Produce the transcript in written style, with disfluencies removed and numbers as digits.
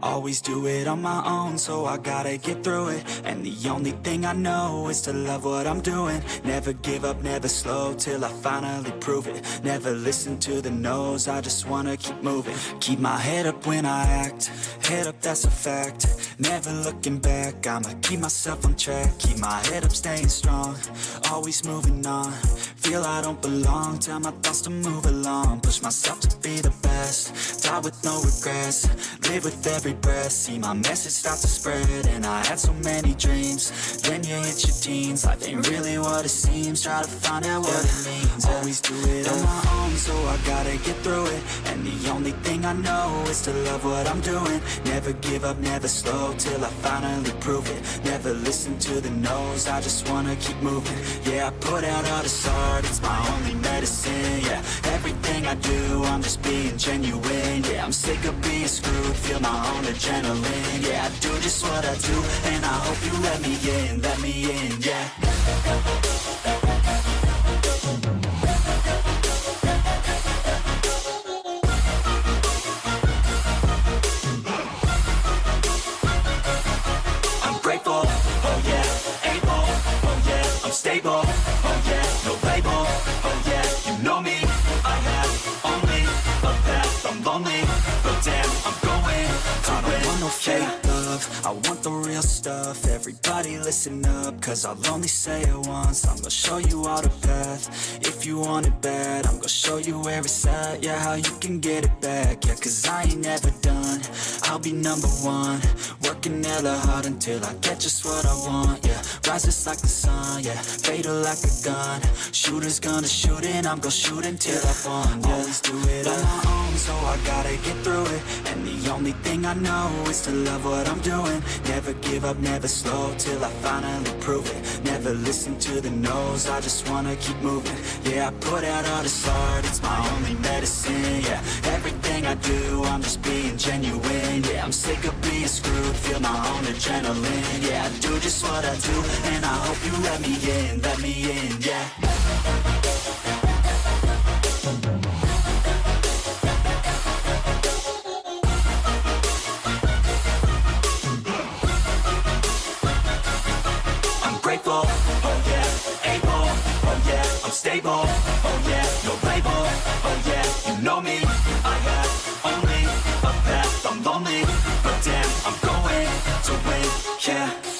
Always do it on my own, so I gotta get through it. And the only thing I know is to love what I'm doing. Never give up, never slow, till I finally prove it. Never listen to the no's, I just wanna keep moving. Keep my head up when I act, head up, that's a fact. Never looking back, I'ma keep myself on track. Keep my head up, staying strong, always moving on. Feel I don't belong, tell my thoughts to move along. Push myself to be the best, die with no regrets. Live with every breath, see my message start to spread. And I had so many dreams, then you hit your teens. Life ain't really what it seems, try to find out what it means. Always do it on my own, so I gotta get through it. And the only thing I know is to love what I'm doing. Never give up, never slow, till I finally prove it. Never listen to the no's, I just wanna keep moving. Yeah, I put out all this art, it's my only medicine. Yeah, everything I do, I'm just being genuine. Yeah, I'm sick of being screwed, feel my own adrenaline. Yeah, I do just what I do, and I hope you let me in, yeah. I'm grateful, oh yeah, able, oh yeah, I'm stable, oh yeah, no label, oh yeah, you know me, I have only a path, I'm lonely, but damn, I'm going to win. I don't want no fake love, I want the real stuff. Everybody listen up, cause I'll only say it once. I'm gonna show you all the path, if you want it bad. I'm gonna show you where it's at, yeah, how you can get it back. Yeah, cause I ain't never done, I'll be number one. Working hella hard until I get just what I want, yeah. Rises like the sun, yeah, fatal like a gun. Shooters gonna shoot and I'm gonna shoot until I won, yeah. Always do it on my own, so I gotta get through it. And the only thing I know is to love what I'm doing. Never give up, never slow, till I finally prove it. Never listen to the no's, I just wanna keep moving. Yeah, I put out all this art, it's my only medicine. Yeah, everything I do, I'm just being genuine. Yeah, I'm sick of being screwed, feel my own adrenaline. Yeah, I do just what I do, and I hope you let me in, yeah. Grateful, oh yeah, able, oh yeah, I'm stable, oh yeah, no label, oh yeah, you know me, I have only a path, I'm lonely, but damn, I'm going to win, yeah.